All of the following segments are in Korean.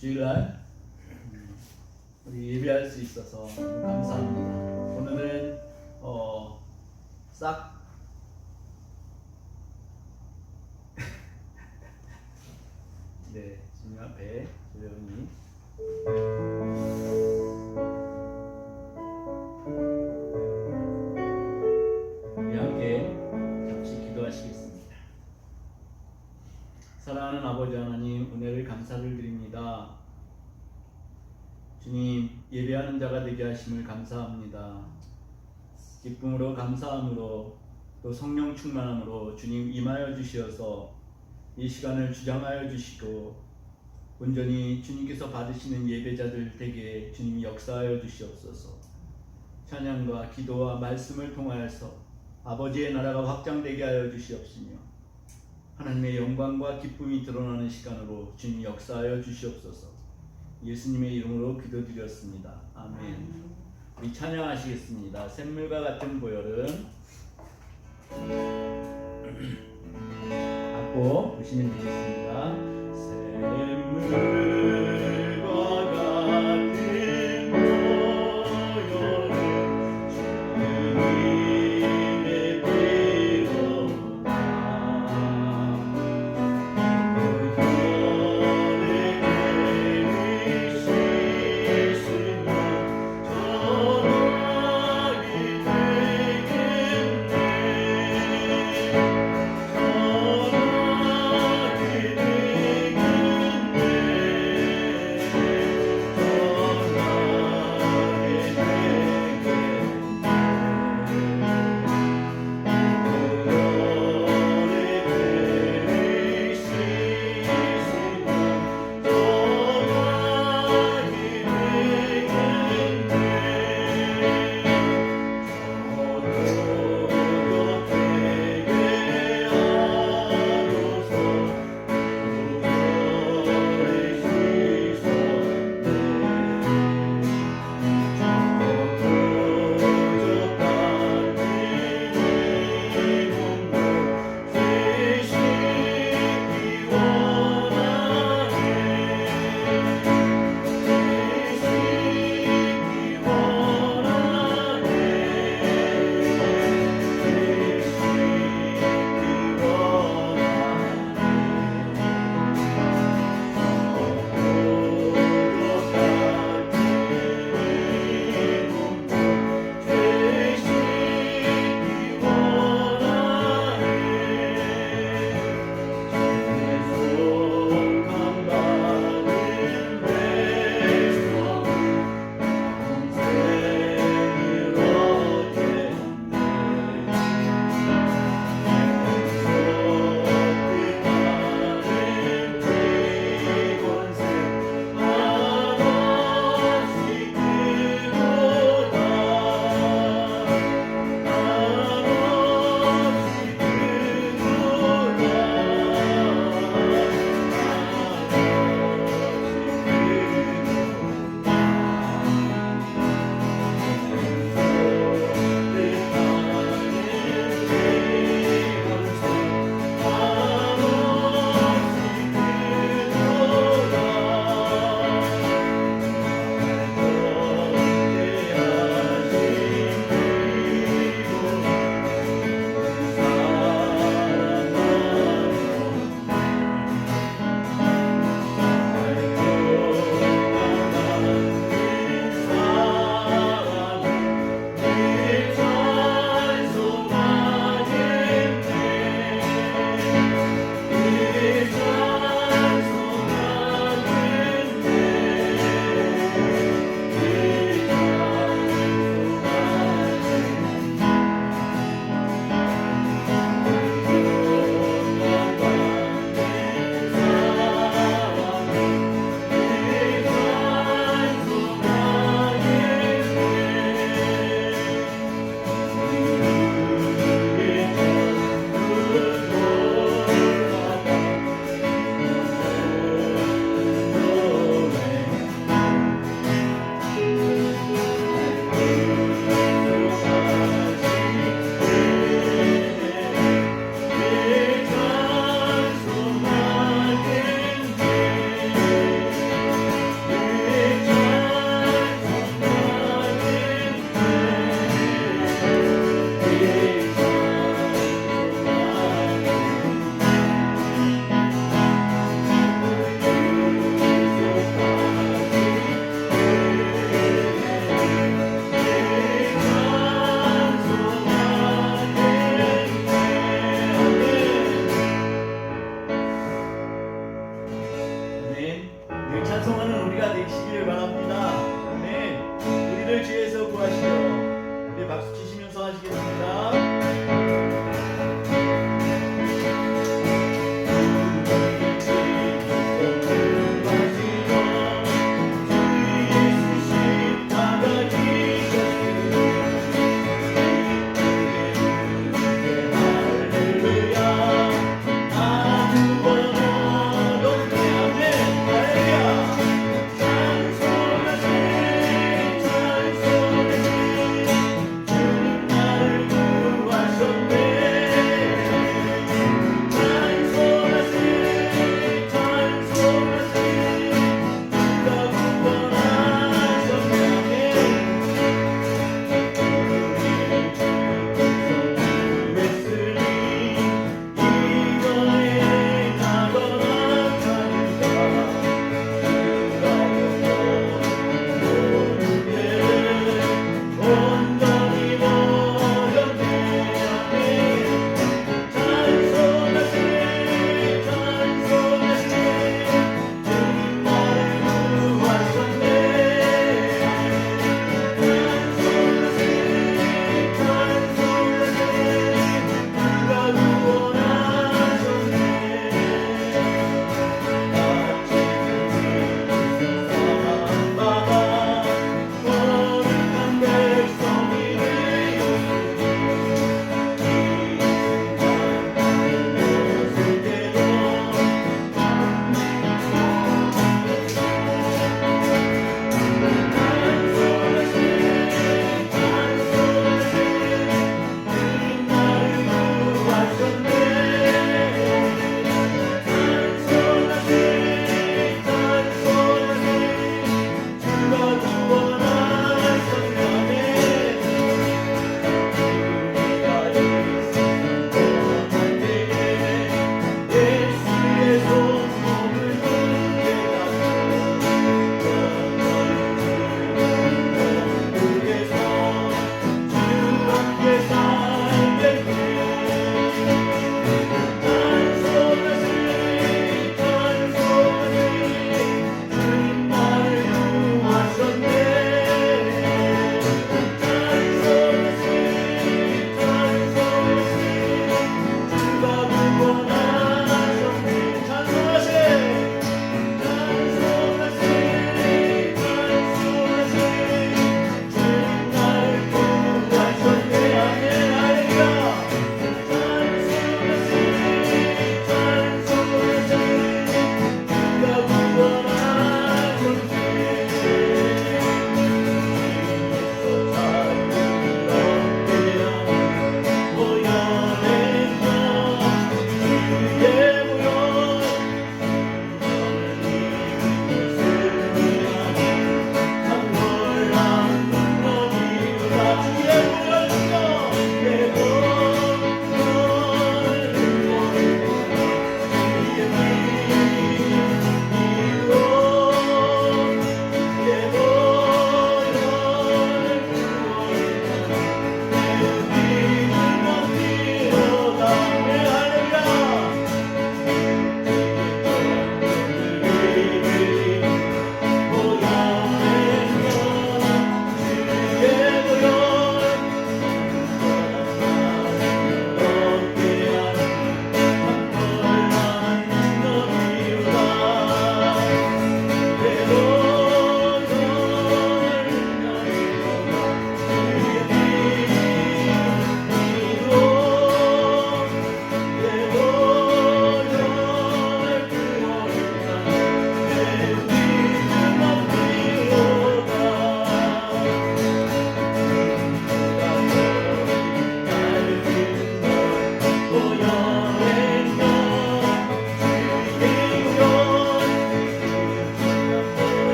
주일날 우리 예배할 수 있어서 너무 감사합니다. 오늘은 싹 네, 주님 앞에 조용히 우리 함께 잠시 기도하시겠습니다. 사랑하는 아버지 하나님, 은혜를 감사를 드립니다. 주님, 예배하는 자가 되게 하심을 감사합니다. 기쁨으로 감사함으로 또 성령 충만함으로 주님 임하여 주시어서 이 시간을 주장하여 주시고 온전히 주님께서 받으시는 예배자들 되게 주님 역사하여 주시옵소서. 찬양과 기도와 말씀을 통하여서 아버지의 나라가 확장되게 하여 주시옵시며 하나님의 영광과 기쁨이 드러나는 시간으로 주님 역사하여 주시옵소서. 예수님의 이름으로 기도드렸습니다. 아멘. 우리 찬양하시겠습니다. 샘물과 같은 보혈은 앞고 보시면 되겠습니다. 샘물과 같은 보혈은 주님의 피로다. 그 찬송하는 우리가 되시기를 바랍니다. 아멘. 우리를 죄에서 구하시려. 우리 박수 치시면서 하시겠습니다. 찬송하는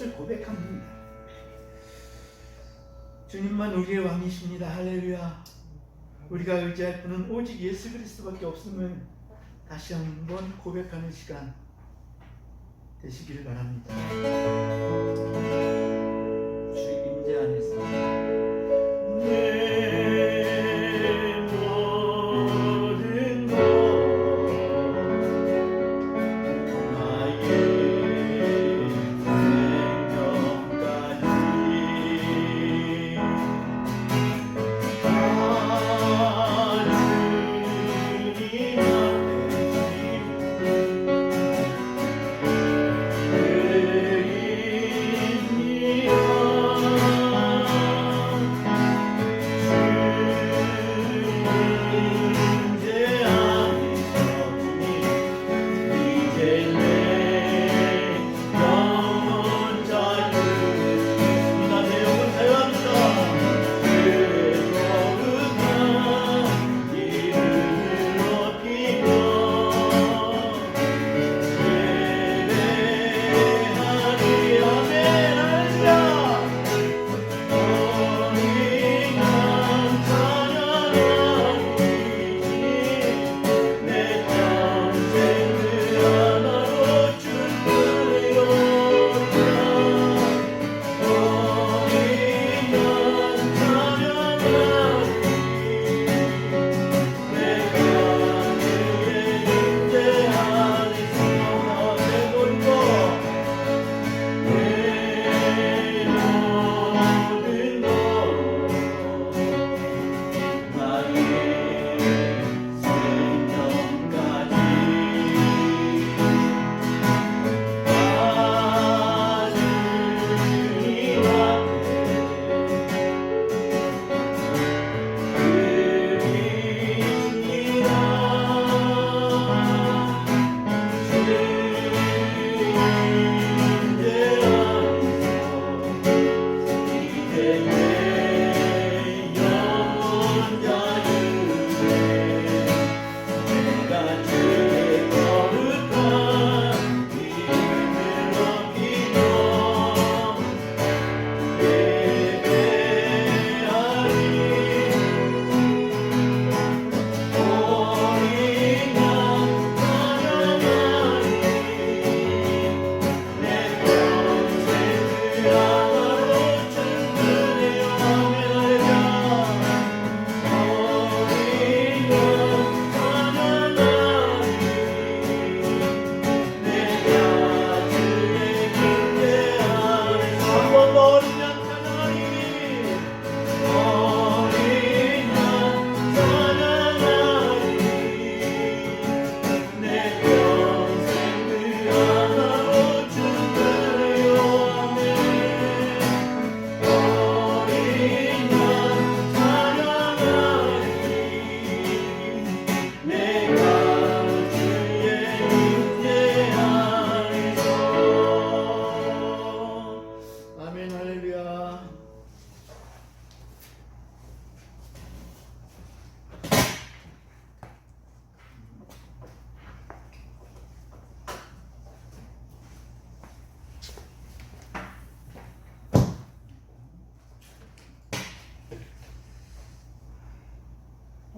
것을 고백합니다. 주님만 우리의 왕이십니다. 할렐루야. 우리가 의지할 분은 오직 예수 그리스도밖에 없음을 다시 한번 고백하는 시간 되시기를 바랍니다. 주 임재 안에서 내 모든 것 나의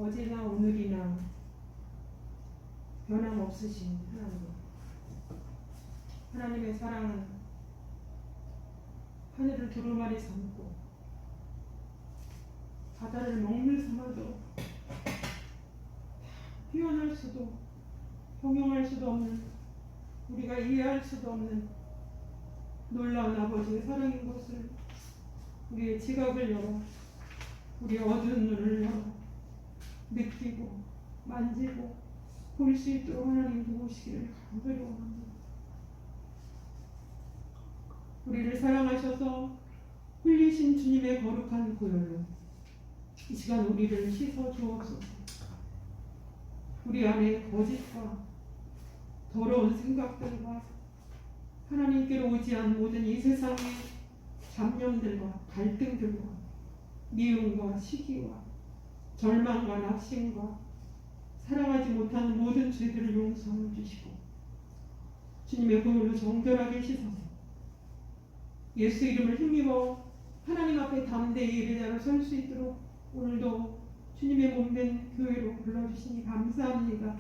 어제나 오늘이나 변함없으신 하나님의 사랑은 하늘을 두루마리 삼고 바다를 먹물 삼아도 표현할 수도 형용할 수도 없는, 우리가 이해할 수도 없는 놀라운 아버지의 사랑인 것을 우리의 지각을 열어 우리의 어두운 눈을 열어 느끼고 만지고 볼 수 있도록 하나님 도우시기를 간절히 원합니다. 우리를 사랑하셔서 흘리신 주님의 거룩한 보혈로 이 시간 우리를 씻어 주옵소서. 우리 안에 거짓과 더러운 생각들과 하나님께로 오지 않은 모든 이 세상의 잡념들과 갈등들과 미움과 시기와 절망과 낙심과 사랑하지 못하는 모든 죄들을 용서해 주시고 주님의 보혈로 정결하게 씻어서 예수 이름을 힘입어 하나님 앞에 담대히 예배자로 설 수 있도록 오늘도 주님의 몸된 교회로 불러주시니 감사합니다.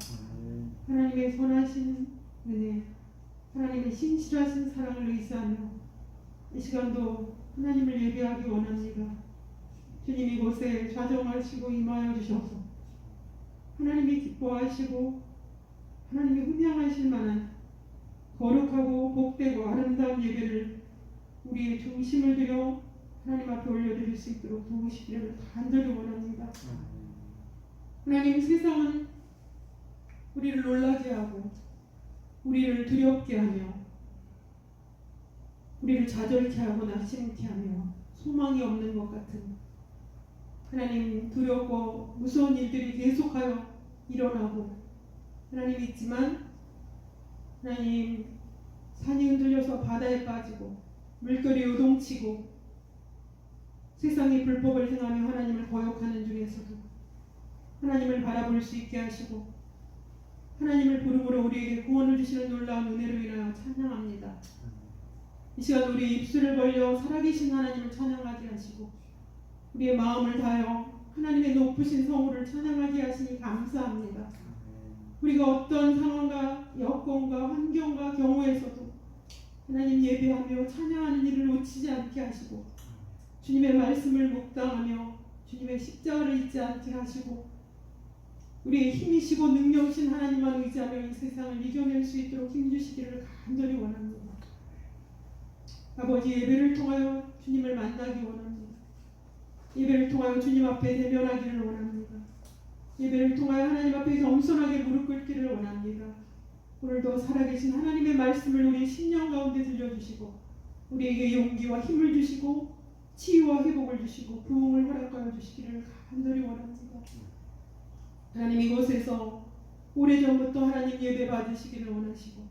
하나님의 선하신 은혜, 하나님의 신실하신 사랑을 의지하며 이 시간도 하나님을 예배하기 원합니다. 주님 이곳에 좌정하시고 임하여 주셔서 하나님이 기뻐하시고 하나님이 흠양하실 만한 거룩하고 복되고 아름다운 예배를 우리의 중심을 들여 하나님 앞에 올려드릴 수 있도록 도우시기를 간절히 원합니다. 하나님, 세상은 우리를 놀라게 하고 우리를 두렵게 하며 우리를 좌절케 하고 낙심케 하며 소망이 없는 것 같은 하나님, 두렵고 무서운 일들이 계속하여 일어나고 하나님 있지만 하나님, 산이 흔들려서 바다에 빠지고 물결이 요동치고 세상이 불법을 행하며 하나님을 거역하는 중에서도 하나님을 바라볼 수 있게 하시고 하나님을 부름으로 우리에게 구원을 주시는 놀라운 은혜로 인하여 찬양합니다. 이 시간 우리 입술을 벌려 살아계신 하나님을 찬양하게 하시고 우리의 마음을 다하여 하나님의 높으신 성우를 찬양하게 하시니 감사합니다. 우리가 어떤 상황과 여건과 환경과 경우에서도 하나님 예배하며 찬양하는 일을 놓치지 않게 하시고 주님의 말씀을 묵상하며 주님의 십자가를 잊지 않게 하시고 우리의 힘이시고 능력이신 하나님만 의지하며 이 세상을 이겨낼 수 있도록 힘주시기를 간절히 원합니다. 아버지, 예배를 통하여 주님을 만나기 원합니다. 예배를 통하여 주님 앞에 대면하기를 원합니다. 예배를 통하여 하나님 앞에 겸손하게 무릎 꿇기를 원합니다. 오늘도 살아계신 하나님의 말씀을 우리 심령 가운데 들려주시고 우리에게 용기와 힘을 주시고 치유와 회복을 주시고 부흥을 허락하여 주시기를 간절히 원합니다. 하나님, 이곳에서 오래전부터 하나님 예배 받으시기를 원하시고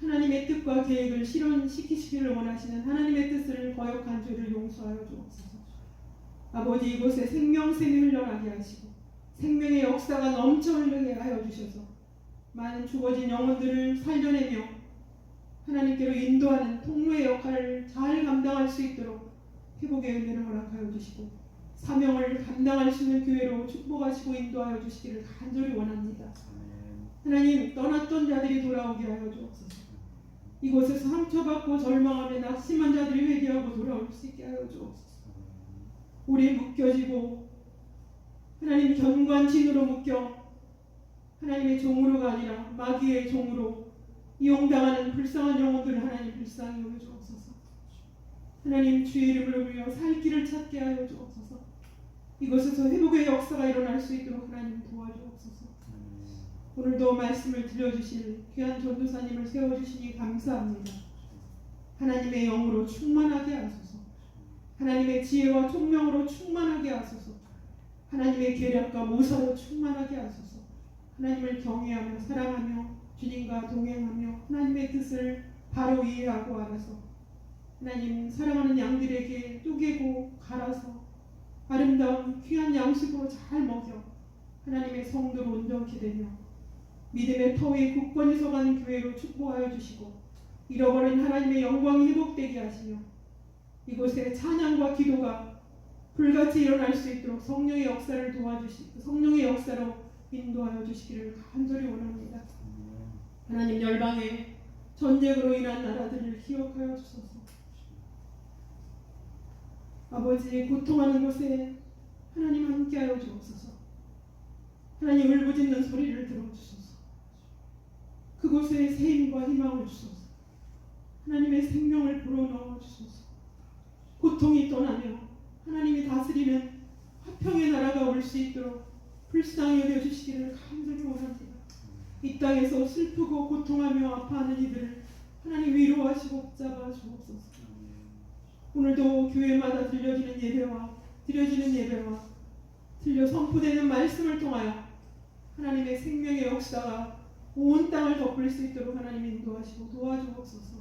하나님의 뜻과 계획을 실현시키시기를 원하시는 하나님의 뜻을 거역한 죄를 용서하여 주옵소서. 아버지, 이곳에 생명샘이 흘러나게 하시고 생명의 역사가 넘쳐 흐르게 하여 주셔서 많은 죽어진 영혼들을 살려내며 하나님께로 인도하는 통로의 역할을 잘 감당할 수 있도록 회복의 은혜를 허락하여 주시고 사명을 감당할 수 있는 교회로 축복하시고 인도하여 주시기를 간절히 원합니다. 하나님, 떠났던 자들이 돌아오게 하여 주옵소서. 이곳에서 상처받고 절망하며 낙심한 자들이 회개하고 돌아올 수 있게 하여 주옵소서. 우리 묶여지고 하나님 견관진으로 묶여 하나님의 종으로가 아니라 마귀의 종으로 이용당하는 불쌍한 영혼들을 하나님 불쌍히 여겨 주옵소서. 하나님, 주의 이름을 부르며 살 길을 찾게 하여 주옵소서. 이곳에서 회복의 역사가 일어날 수 있도록 하나님 도와주옵소서. 오늘도 말씀을 들려주실 귀한 전도사님을 세워주시니 감사합니다. 하나님의 영으로 충만하게 하소서. 하나님의 지혜와 총명으로 충만하게 하소서. 하나님의 계략과 모사로 충만하게 하소서. 하나님을 경외하며 사랑하며 주님과 동행하며 하나님의 뜻을 바로 이해하고 알아서 하나님 사랑하는 양들에게 쪼개고 갈아서 아름다운 귀한 양식으로 잘 먹여 하나님의 성도로 온전케 되며 믿음의 터 위에 굳건히 서가는 교회로 축복하여 주시고 잃어버린 하나님의 영광이 회복되게 하시며 이곳에 찬양과 기도가 불같이 일어날 수 있도록 성령의 역사를 도와주시고 성령의 역사로 인도하여 주시기를 간절히 원합니다. 하나님, 열방의 전쟁으로 인한 나라들을 기억하여 주소서. 아버지, 고통하는 곳에 하나님 함께하여 주옵소서. 하나님, 울부짖는 소리를 들어주소서. 그곳에 새 힘과 희망을 주소서. 하나님의 생명을 불어넣어 주소서. 고통이 떠나며 하나님이 다스리는 화평의 나라가 올 수 있도록 불쌍히 여겨주시기를 간절히 원합니다. 이 땅에서 슬프고 고통하며 아파하는 이들을 하나님 위로하시고 붙잡아 주옵소서. 오늘도 교회마다 드려지는 예배와 들려 선포되는 말씀을 통하여 하나님의 생명의 역사가 온 땅을 덮을 수 있도록 하나님 인도하시고 도와주옵소서.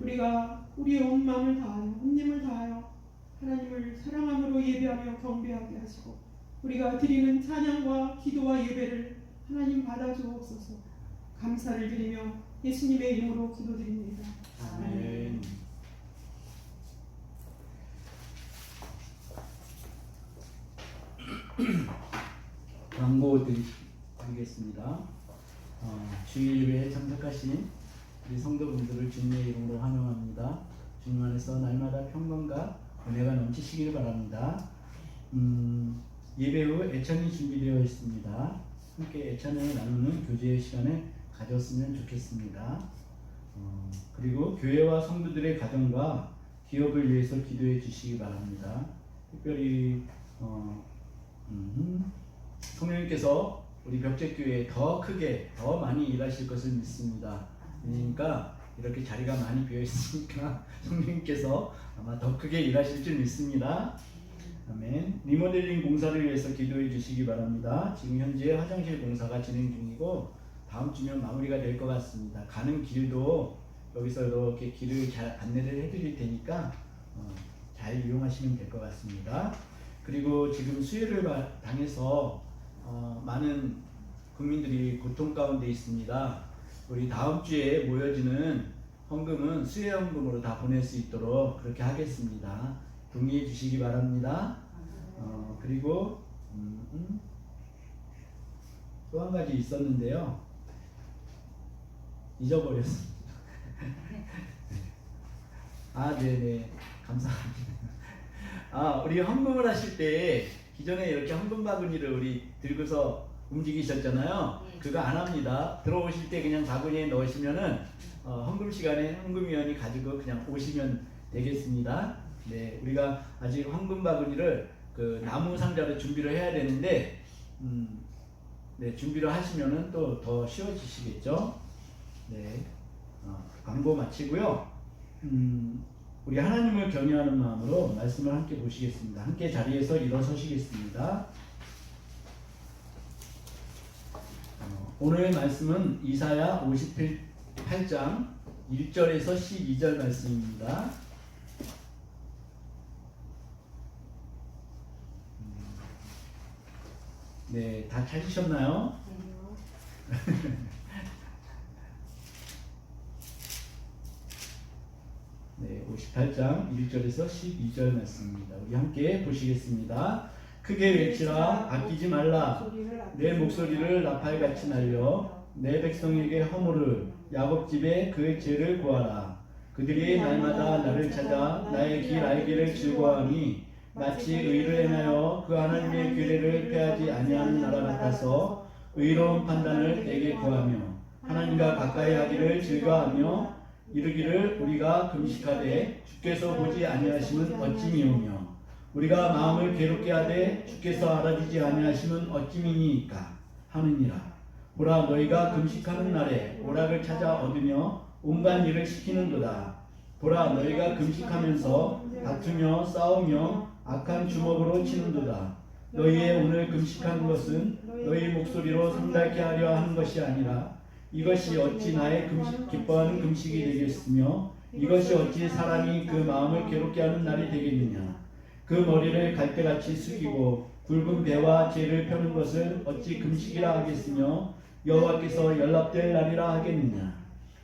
우리가 우리의 온 마음을 다하여 온 힘을 다하여 하나님을 사랑함으로 예배하며 경배하게 하시고 우리가 드리는 찬양과 기도와 예배를 하나님 받아주옵소서. 감사를 드리며 예수님의 이름으로 기도드립니다. 아멘. 광고 드리겠습니다. 주일 예배에 참석하신 우리 성도분들을 주님의 이름으로 환영합니다. 주님 안에서 날마다 평강과 은혜가 넘치시길 바랍니다. 예배 후 애찬이 준비되어 있습니다. 함께 애찬을 나누는 교제의 시간을 가졌으면 좋겠습니다. 그리고 교회와 성도들의 가정과 기업을 위해서 기도해 주시기 바랍니다. 특별히 성령님께서 우리 벽제교회에 더 크게 더 많이 일하실 것을 믿습니다. 그러니까 이렇게 자리가 많이 비어 있으니까 성령님께서 아마 더 크게 일하실 줄 믿습니다. 아멘. 리모델링 공사를 위해서 기도해 주시기 바랍니다. 지금 현재 화장실 공사가 진행 중이고 다음 주면 마무리가 될 것 같습니다. 가는 길도 여기서 이렇게 길을 잘 안내를 해드릴 테니까 잘 이용하시면 될 것 같습니다. 그리고 지금 수해를 당해서 많은 국민들이 고통 가운데 있습니다. 우리 다음 주에 모여지는 헌금은 수해 헌금으로 다 보낼 수 있도록 그렇게 하겠습니다. 동의해 주시기 바랍니다. 그리고 또 한 가지 있었는데요. 잊어버렸습니다. 네네. 감사합니다. 우리 헌금을 하실 때 기존에 이렇게 헌금 바구니를 우리 들고서 움직이셨잖아요. 그거 안 합니다. 들어오실 때 그냥 바구니에 넣으시면은 헌금 시간에 헌금위원이 가지고 그냥 오시면 되겠습니다. 네, 우리가 아직 헌금 바구니를 그 나무 상자로 준비를 해야 되는데, 네, 준비를 하시면은 또 더 쉬워지시겠죠. 네, 광고 마치고요. 우리 하나님을 경외하는 마음으로 말씀을 함께 보시겠습니다. 함께 자리에서 일어서시겠습니다. 오늘의 말씀은 이사야 58장 1절에서 12절 말씀입니다. 네, 다 찾으셨나요? 네, 58장 1절에서 12절 말씀입니다. 우리 함께 보시겠습니다. 크게 외치라, 아끼지 말라. 내 목소리를 나팔같이 날려 내 백성에게 허물을 야곱 집에 그의 죄를 고하라. 그들이 날마다 나를 찾아 나의 길 알기를 즐거워하니 마치 의를 행하여 그 하나님의 규례를 폐하지 아니하는 나라 같아서 의로운 판단을 내게 구하며 하나님과 가까이 하기를 즐거워하며 이르기를 우리가 금식하되 주께서 보지 아니하심은 어찌 미우며 우리가 마음을 괴롭게 하되 주께서 알아주지 아니하심은 어찌 미니이까 하느니라. 보라, 너희가 금식하는 날에 오락을 찾아 얻으며 온갖 일을 시키는도다. 보라, 너희가 금식하면서 다투며 싸우며 악한 주먹으로 치는도다. 너희의 오늘 금식하는 것은 너희 목소리로 성달케 하려 하는 것이 아니라 이것이 어찌 나의 기뻐하는 금식이 되겠으며 이것이 어찌 사람이 그 마음을 괴롭게 하는 날이 되겠느냐. 그 머리를 갈대같이 숙이고 굵은 배와 죄를 펴는 것을 어찌 금식이라 하겠으며 여호와께서 연락될 날이라 하겠느냐.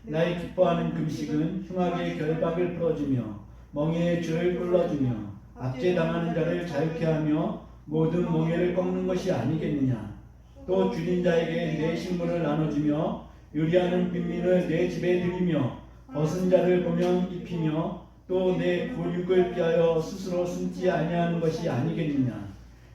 나의 기뻐하는 금식은 흉악의 결박을 풀어주며 멍에의 줄을 끌어주며 압제당하는 자를 자유케 하며 모든 멍에를 꺾는 것이 아니겠느냐. 또 줄인 자에게 내 식물을 나눠주며 요리하는 빈민을 내 집에 들이며 벗은 자를 보면 입히며 또 내 고육을 피하여 스스로 숨지 아니하는 것이 아니겠느냐.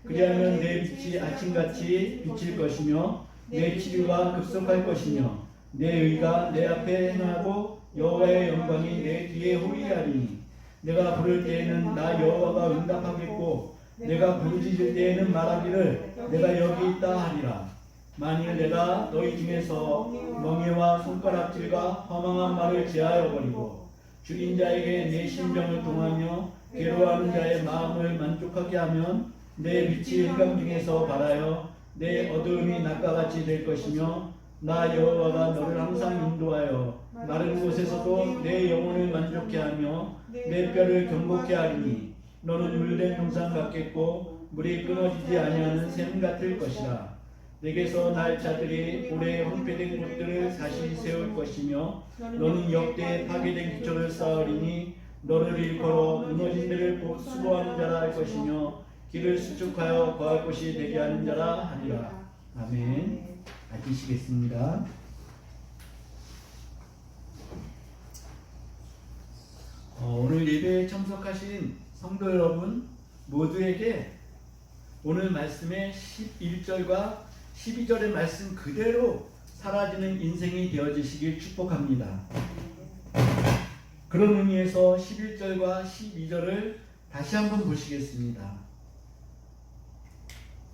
그리하면 내 빛이 아침같이 비칠 것이며 내 치료가 급속할 것이며 내 의가 내 앞에 행하고 여호와의 영광이 내 뒤에 호위하리니 내가 부를 때에는 나 여호와가 응답하겠고 내가 부르짖을 때에는 말하기를 내가 여기 있다 하리라. 만일 내가 너희 중에서 멍에와 손가락질과 허망한 말을 제하여 버리고 죽인 자에게 내 심정을 동하며 괴로워하는 자의 마음을 만족하게 하면 내 빛이黑暗중에서 발하여 내 어두움이 낮과 같이 될 것이며 나 여호와가 너를 항상 인도하여 마른 곳에서도 내 영혼을 만족케 하며 내 뼈를 견고케 하리니 너는 물된 동산 같겠고 물이 끊어지지 아니하는 샘 같을 것이라. 내게서 날 자들이 오래 황폐된 곳들을 다시 세울 것이며 너는 역대 파괴된 기초를 쌓으리니 너를 일컬어 무너진 데를 곧 수고하는 자라 할 것이며 길을 수축하여 거할 곳이 되게 하는 자라 하리라. 아멘. 앉으시겠습니다. 오늘 예배에 참석하신 성도 여러분 모두에게 오늘 말씀의 11절과 12절의 말씀 그대로 사라지는 인생이 되어지시길 축복합니다. 그런 의미에서 11절과 12절을 다시 한번 보시겠습니다.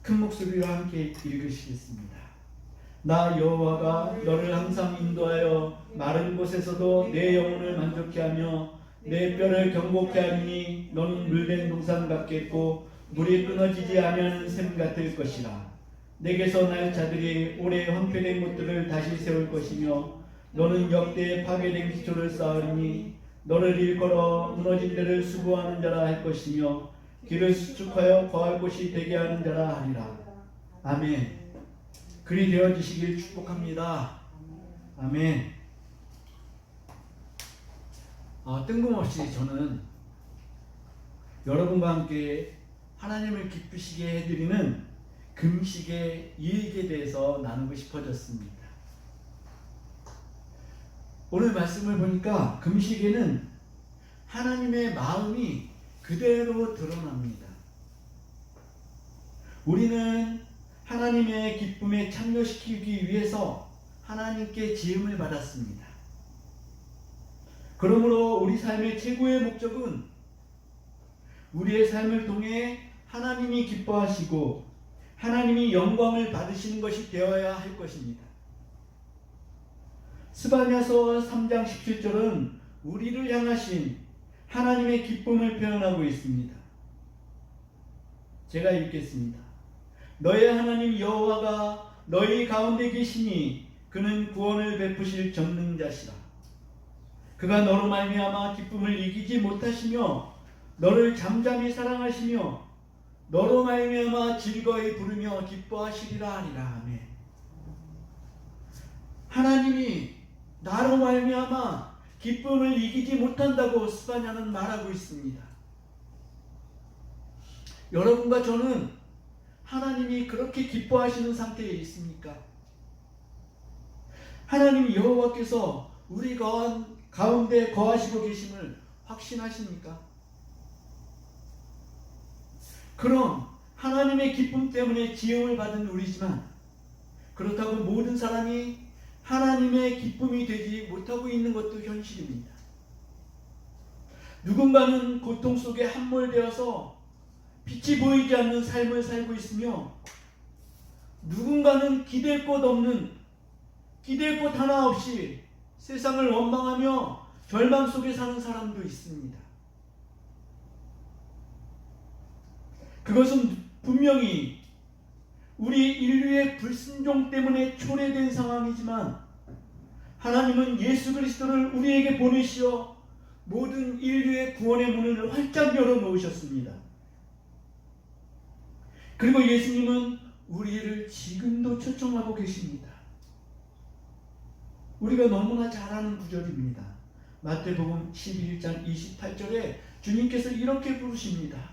큰 목소리로 함께 읽으시겠습니다. 나 여호와가 너를 항상 인도하여 마른 곳에서도 내 영혼을 만족케 하며 내 뼈를 경고케 하리니 너는 물된 동산 같겠고 물이 끊어지지 아니하는 샘 같을 것이라. 내게서 날 자들이 오래 황폐된 곳들을 다시 세울 것이며 너는 역대에 파괴된 기초를 쌓으리니 너를 일컬어 무너진 데를 수고하는 자라 할 것이며 길을 수축하여 거할 곳이 되게 하는 자라 하리라. 아멘. 그리 되어지시길 축복합니다. 아멘. 뜬금없이 저는 여러분과 함께 하나님을 기쁘시게 해드리는 금식의 이익에 대해서 나누고 싶어졌습니다. 오늘 말씀을 보니까 금식에는 하나님의 마음이 그대로 드러납니다. 우리는 하나님의 기쁨에 참여시키기 위해서 하나님께 지음을 받았습니다. 그러므로 우리 삶의 최고의 목적은 우리의 삶을 통해 하나님이 기뻐하시고 하나님이 영광을 받으시는 것이 되어야 할 것입니다. 스바냐서 3장 17절은 우리를 향하신 하나님의 기쁨을 표현하고 있습니다. 제가 읽겠습니다. 너의 하나님 여호와가 너희 가운데 계시니 그는 구원을 베푸실 전능자시라. 그가 너로 말미암아 기쁨을 이기지 못하시며 너를 잠잠히 사랑하시며 너로 말미암아 즐거이 부르며 기뻐하시리라 하리라. 아멘. 하나님이 나로 말미암아 기쁨을 이기지 못한다고 스바냐는 말하고 있습니다. 여러분과 저는 하나님이 그렇게 기뻐하시는 상태에 있습니까? 하나님 여호와께서 우리 가운데 거하시고 계심을 확신하십니까? 그럼 하나님의 기쁨 때문에 지음을 받은 우리지만 그렇다고 모든 사람이 하나님의 기쁨이 되지 못하고 있는 것도 현실입니다. 누군가는 고통 속에 함몰되어서 빛이 보이지 않는 삶을 살고 있으며 누군가는 기댈 곳 하나 없이 세상을 원망하며 절망 속에 사는 사람도 있습니다. 그것은 분명히 우리 인류의 불순종 때문에 초래된 상황이지만 하나님은 예수 그리스도를 우리에게 보내시어 모든 인류의 구원의 문을 활짝 열어놓으셨습니다. 그리고 예수님은 우리를 지금도 초청하고 계십니다. 우리가 너무나 잘 아는 구절입니다. 마태복음 11장 28절에 주님께서 이렇게 부르십니다.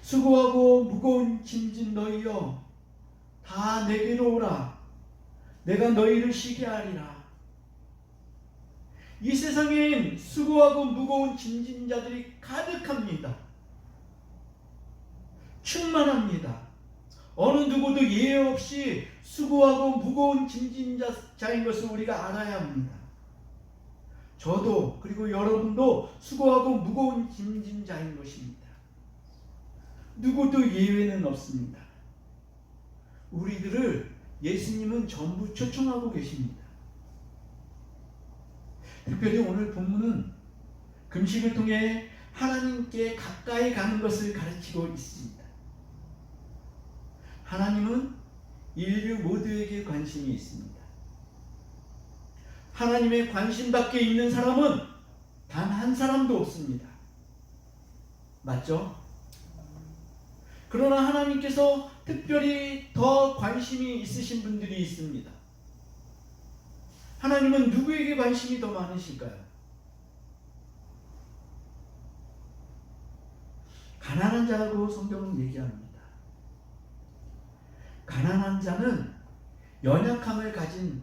수고하고 무거운 짐진 너희여 다 내게로 오라. 내가 너희를 쉬게 하리라. 이 세상엔 수고하고 무거운 짐진 자들이 가득합니다. 충만합니다. 어느 누구도 예외 없이 수고하고 무거운 짐진 자인 것을 우리가 알아야 합니다. 저도 그리고 여러분도 수고하고 무거운 짐진 자인 것입니다. 누구도 예외는 없습니다. 우리들을 예수님은 전부 초청하고 계십니다. 특별히 오늘 본문은 금식을 통해 하나님께 가까이 가는 것을 가르치고 있습니다. 하나님은 인류 모두에게 관심이 있습니다. 하나님의 관심 밖에 있는 사람은 단 한 사람도 없습니다. 맞죠? 그러나 하나님께서 특별히 더 관심이 있으신 분들이 있습니다. 하나님은 누구에게 관심이 더 많으실까요? 가난한 자라고 성경은 얘기합니다. 가난한 자는 연약함을 가진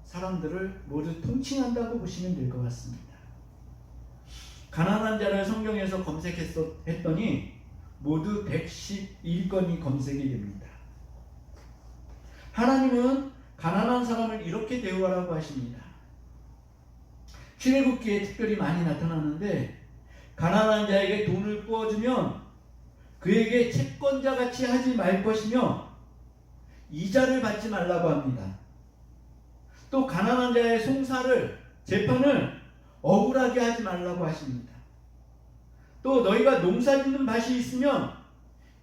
사람들을 모두 통칭한다고 보시면 될 것 같습니다. 가난한 자를 성경에서 검색했더니 모두 111건이 검색이 됩니다. 하나님은 가난한 사람을 이렇게 대우하라고 하십니다. 출애굽기에 특별히 많이 나타나는데, 가난한 자에게 돈을 부어주면 그에게 채권자같이 하지 말 것이며 이자를 받지 말라고 합니다. 또 가난한 자의 재판을 억울하게 하지 말라고 하십니다. 또 너희가 농사짓는 밭이 있으면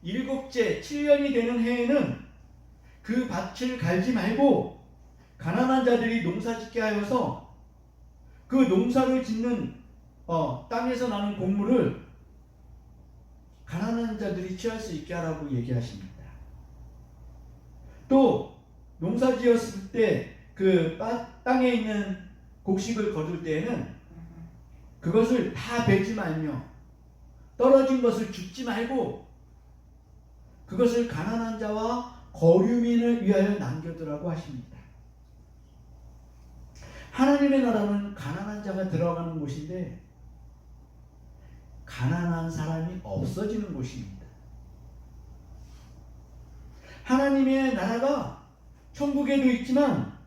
7째 7년이 되는 해에는 그 밭을 갈지 말고 가난한 자들이 농사짓게 하여서 그 농사를 짓는 땅에서 나는 곡물을 가난한 자들이 취할 수 있게 하라고 얘기하십니다. 또 농사 지었을 때 그 땅에 있는 곡식을 거둘 때에는 그것을 다 베지 말며 떨어진 것을 줍지 말고 그것을 가난한 자와 거류민을 위하여 남겨두라고 하십니다. 하나님의 나라는 가난한 자가 들어가는 곳인데 가난한 사람이 없어지는 곳입니다. 하나님의 나라가 천국에도 있지만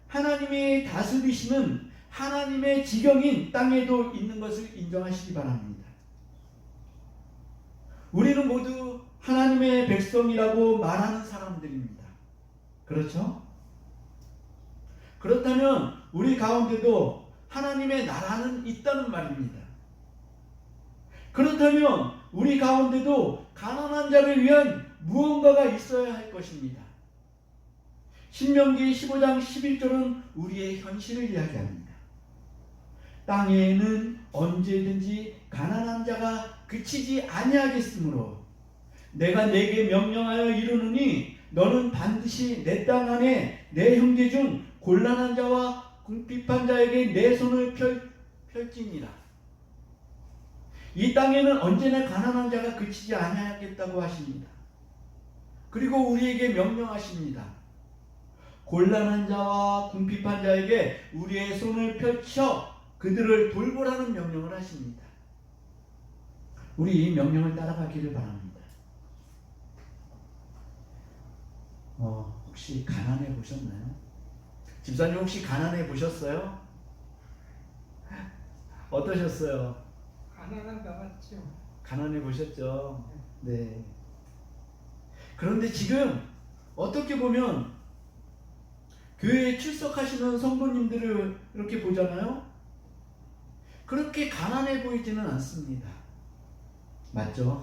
하나님이 다스리시는 하나님의 지경인 땅에도 있는 것을 인정하시기 바랍니다. 우리는 모두 하나님의 백성이라고 말하는 사람들입니다. 그렇죠? 그렇다면 우리 가운데도 하나님의 나라는 있다는 말입니다. 그렇다면 우리 가운데도 가난한 자를 위한 무언가가 있어야 할 것입니다. 신명기 15장 11절은 우리의 현실을 이야기합니다. 땅에는 언제든지 가난한 자가 그치지 아니하겠으므로 내가 내게 명령하여 이르노니 너는 반드시 내 땅 안에 내 형제 중 곤란한 자와 궁핍한 자에게 내 손을 펼지니라. 이 땅에는 언제나 가난한 자가 그치지 아니하겠다고 하십니다. 그리고 우리에게 명령하십니다. 곤란한 자와 궁핍한 자에게 우리의 손을 펼쳐 그들을 돌보라는 명령을 하십니다. 우리 이 명령을 따라가기를 바랍니다. 혹시 가난해 보셨나요? 집사님 혹시 가난해 보셨어요? 어떠셨어요? 가난한 것 같죠. 가난해 보셨죠? 네. 그런데 지금 어떻게 보면 교회에 출석하시는 성도님들을 이렇게 보잖아요. 그렇게 가난해 보이지는 않습니다. 맞죠?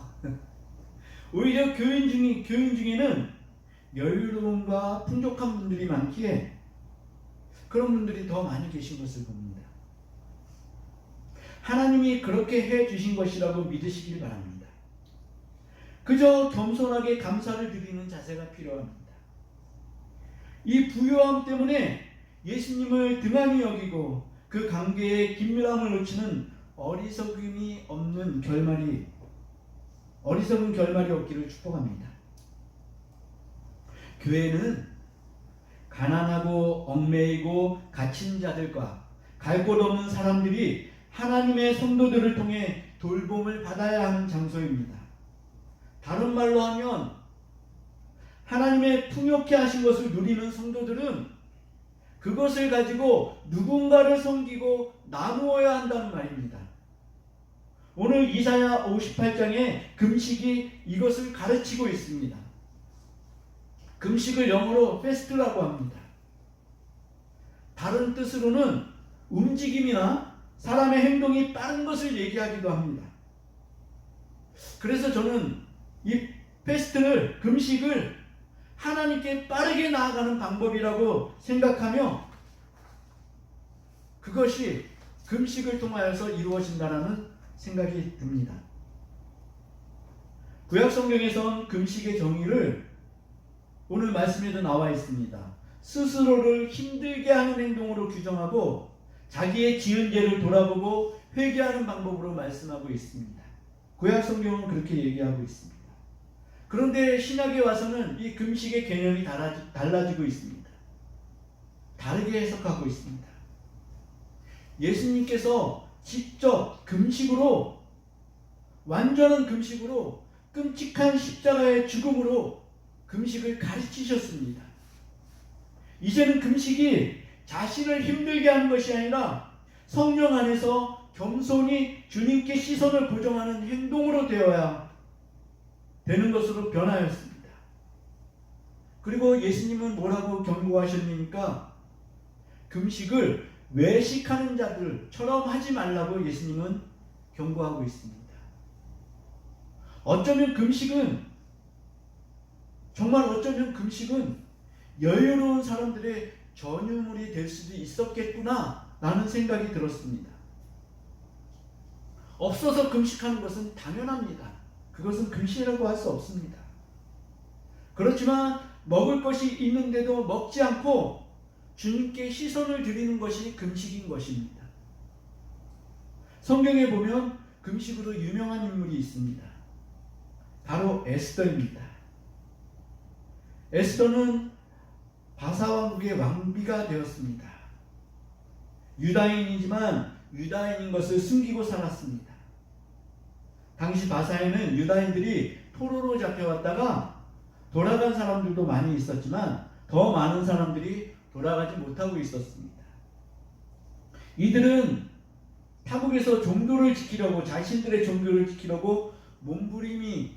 오히려 교인 중에는 여유로움과 풍족한 분들이 많기에 그런 분들이 더 많이 계신 것을 봅니다. 하나님이 그렇게 해 주신 것이라고 믿으시길 바랍니다. 그저 겸손하게 감사를 드리는 자세가 필요합니다. 이 부유함 때문에 예수님을 등한히 여기고 그 관계에 긴밀함을 놓치는 어리석은 결말이 없기를 축복합니다. 교회는 가난하고 얽매이고 갇힌 자들과 갈 곳 없는 사람들이 하나님의 성도들을 통해 돌봄을 받아야 하는 장소입니다. 다른 말로 하면 하나님의 풍요케 하신 것을 누리는 성도들은 그것을 가지고 누군가를 섬기고 나누어야 한다는 말입니다. 오늘 이사야 58장에 금식이 이것을 가르치고 있습니다. 금식을 영어로 패스트라고 합니다. 다른 뜻으로는 움직임이나 사람의 행동이 빠른 것을 얘기하기도 합니다. 그래서 저는 이 패스트를, 금식을 하나님께 빠르게 나아가는 방법이라고 생각하며 그것이 금식을 통하여서 이루어진다는 생각이 듭니다. 구약 성경에선 금식의 정의를 오늘 말씀에도 나와 있습니다. 스스로를 힘들게 하는 행동으로 규정하고 자기의 지은 죄를 돌아보고 회개하는 방법으로 말씀하고 있습니다. 구약 성경은 그렇게 얘기하고 있습니다. 그런데 신약에 와서는 이 금식의 개념이 달라지고 있습니다. 다르게 해석하고 있습니다. 예수님께서 직접 금식으로, 완전한 금식으로, 끔찍한 십자가의 죽음으로 금식을 가르치셨습니다. 이제는 금식이 자신을 힘들게 하는 것이 아니라 성령 안에서 겸손히 주님께 시선을 고정하는 행동으로 되어야 되는 것으로 변하였습니다. 그리고 예수님은 뭐라고 경고하셨습니까? 금식을 외식하는 자들처럼 하지 말라고 예수님은 경고하고 있습니다. 어쩌면 금식은 여유로운 사람들의 전유물이 될 수도 있었겠구나 라는 생각이 들었습니다. 없어서 금식하는 것은 당연합니다. 그것은 금식이라고 할 수 없습니다. 그렇지만 먹을 것이 있는데도 먹지 않고 주님께 시선을 드리는 것이 금식인 것입니다. 성경에 보면 금식으로 유명한 인물이 있습니다. 바로 에스더입니다. 에스더는 바사왕국의 왕비가 되었습니다. 유다인이지만 유다인인 것을 숨기고 살았습니다. 당시 바사에는 유다인들이 포로로 잡혀왔다가 돌아간 사람들도 많이 있었지만 더 많은 사람들이 돌아가지 못하고 있었습니다. 이들은 타국에서 종교를 지키려고, 자신들의 종교를 지키려고 몸부림이